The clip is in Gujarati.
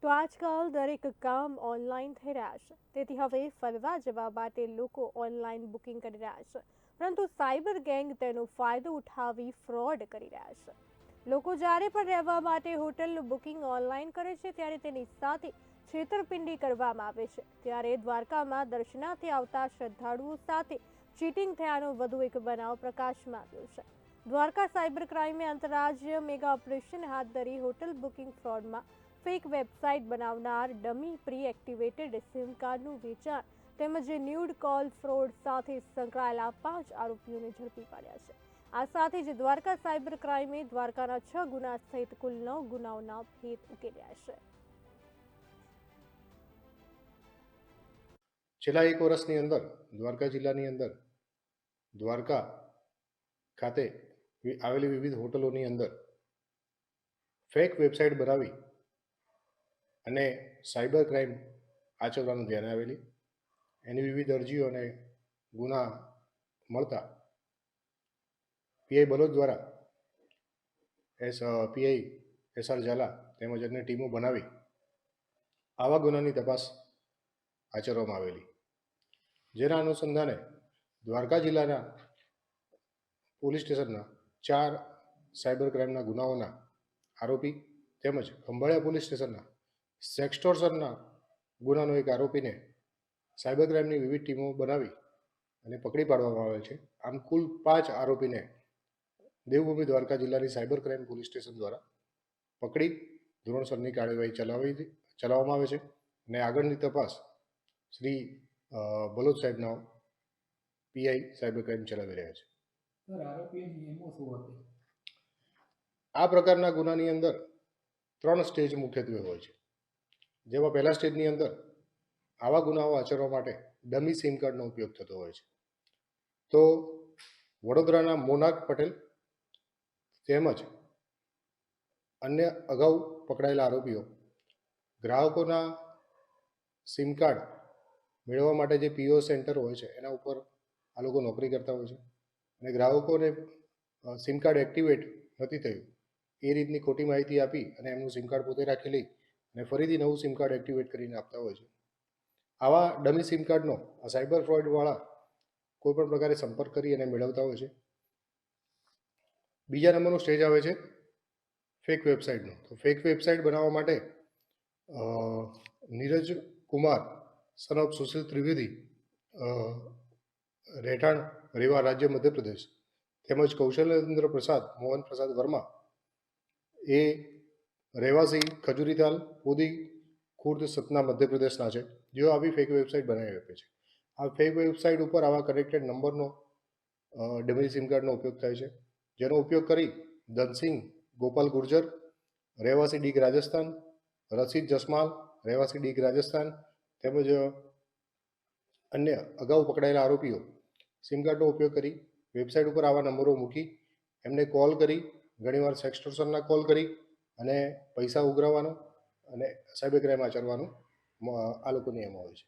તો આજકાલ દરેક કામ ઓનલાઈન થઈ રહ્યા છે, તેથી હવે ફરવા જવા માટે લોકો ઓનલાઈન બુકિંગ કરી રહ્યા છે. પરંતુ સાયબર ગેંગ તેનો ફાયદો ઉઠાવી ફ્રોડ કરી રહ્યા છે. લોકો જ્યારે પણ રહેવા માટે હોટલનું બુકિંગ ઓનલાઈન કરે છે, ત્યારે તેની સાથે છેતરપિંડી કરવામાં આવે છે. ત્યારે દ્વારકામાં દર્શનાર્થે આવતા શ્રદ્ધાળુઓ સાથે ચીટિંગ થયાનો વધુ એક બનાવ પ્રકાશમાં આવ્યો છે. દ્વારકા સાયબર ક્રાઇમે આંતરરાજ્ય મેગા ઓપરેશન હાથ ધરી હોટલ બુકિંગ ફ્રોડમાં ફેક વેબસાઇટ બનાવનાર, ડમી પ્રી એક્ટિવેટેડ સિમ કાર્ડનું વેચાણ તેમજ ન્યૂડ કોલ ફ્રોડ સાથે સંકળાયેલા 5 આરોપીઓને ઝડપી પાડ્યા છે. આ સાથે જ દ્વારકા સાયબર ક્રાઇમે દ્વારકાના 6 ગુના સહિત કુલ 9 ગુનાઓના ભેદ ઉકેલ્યા છે. છેલ્લા એક વર્ષની અંદર દ્વારકા જિલ્લાની અંદર દ્વારકા ખાતે આવેલી વિવિધ હોટલોની અંદર ફેક વેબસાઇટ બનાવી અને સાયબર ક્રાઇમ આચરવાનું ધ્યાને આવેલી. એની વિવિધ અરજીઓ અને ગુના મળતા પીઆઈ બલોદ દ્વારા પીઆઈ એસઆર ઝાલા તેમજ અન્ય ટીમો બનાવી આવા ગુનાની તપાસ આચરવામાં આવેલી, જેના અનુસંધાને દ્વારકા જિલ્લાના પોલીસ સ્ટેશનના 4 સાયબર ક્રાઇમના ગુનાઓના આરોપી તેમજ ખંભાળિયા પોલીસ સ્ટેશનના સેક્સટોર્શનના ગુનાનો એક આરોપીને સાયબર ક્રાઇમની વિવિધ ટીમો બનાવી અને પકડી પાડવામાં આવેલ છે. આમ કુલ 5 આરોપીને દેવભૂમિ દ્વારકા જિલ્લાની સાયબર ક્રાઇમ પોલીસ સ્ટેશન દ્વારા પકડી ધોરણસરની કાર્યવાહી ચલાવવામાં આવે છે અને આગળની તપાસ શ્રી બલોદ સાહેબના પીઆઈ સાયબર ક્રાઇમ ચલાવી રહ્યા છે. આ પ્રકારના ગુનાની અંદર 3 સ્ટેજ મુખ્યત્વે હોય છે, જેમાં પહેલા સ્ટેજની અંદર આવા ગુનાઓ આચરવા માટે ડમી સિમ કાર્ડનો ઉપયોગ થતો હોય છે. તો વડોદરાના મોનાક પટેલ તેમજ અન્ય અગાઉ પકડાયેલા આરોપીઓ ગ્રાહકોના સિમ કાર્ડ મેળવવા માટે જે પીઓ સેન્ટર હોય છે એના ઉપર આ લોકો નોકરી કરતા હોય છે અને ગ્રાહકોને સિમ કાર્ડ એક્ટિવેટ નથી થયું એ રીતની ખોટી માહિતી આપી અને એમનું સિમ કાર્ડ પોતે રાખી લઈ અને ફરીથી નવું સિમ કાર્ડ એક્ટિવેટ કરીને આપતા હોય છે. આવા ડમી સિમ કાર્ડનો આ સાયબર ફ્રોડવાળા કોઈપણ પ્રકારે સંપર્ક કરી અને મેળવતા હોય છે. બીજા નંબરનો સ્ટેજ આવે છે ફેક વેબસાઇટનો. તો ફેક વેબસાઇટ બનાવવા માટે નીરજ કુમાર સન ઓફ સુશીલ ત્રિવેદી, રહેઠાણ રેવા, રાજ્ય મધ્યપ્રદેશ, તેમજ કૌશલેન્દ્ર પ્રસાદ મોહન પ્રસાદ વર્મા એ રહેવાસી ખજૂરીતાલ, પોદી, ખુર્દ, સતના, મધ્યપ્રદેશના છે, જેઓ આવી ફેક વેબસાઇટ બનાવી આપે છે. આ ફેક વેબસાઇટ ઉપર આવા કનેક્ટેડ નંબરનો ડમી સિમ કાર્ડનો ઉપયોગ થાય છે, જેનો ઉપયોગ કરી ધનસિંહ ગોપાલ ગુર્જર, રહેવાસી ડીગ, રાજસ્થાન, રશીદ જસમાલ, રહેવાસી ડીગ, રાજસ્થાન, તેમજ અન્ય અગાઉ પકડાયેલા આરોપીઓ સિમ કાર્ડનો ઉપયોગ કરી વેબસાઇટ ઉપર આવા નંબરો મૂકી એમને કોલ કરી, ઘણીવાર સેક્સટોર્શનના કોલ કરી અને પૈસા ઉઘરાવવાનો અને સાયબર ક્રાઇમ આચરવાનું આ લોકોની એમ હોય છે.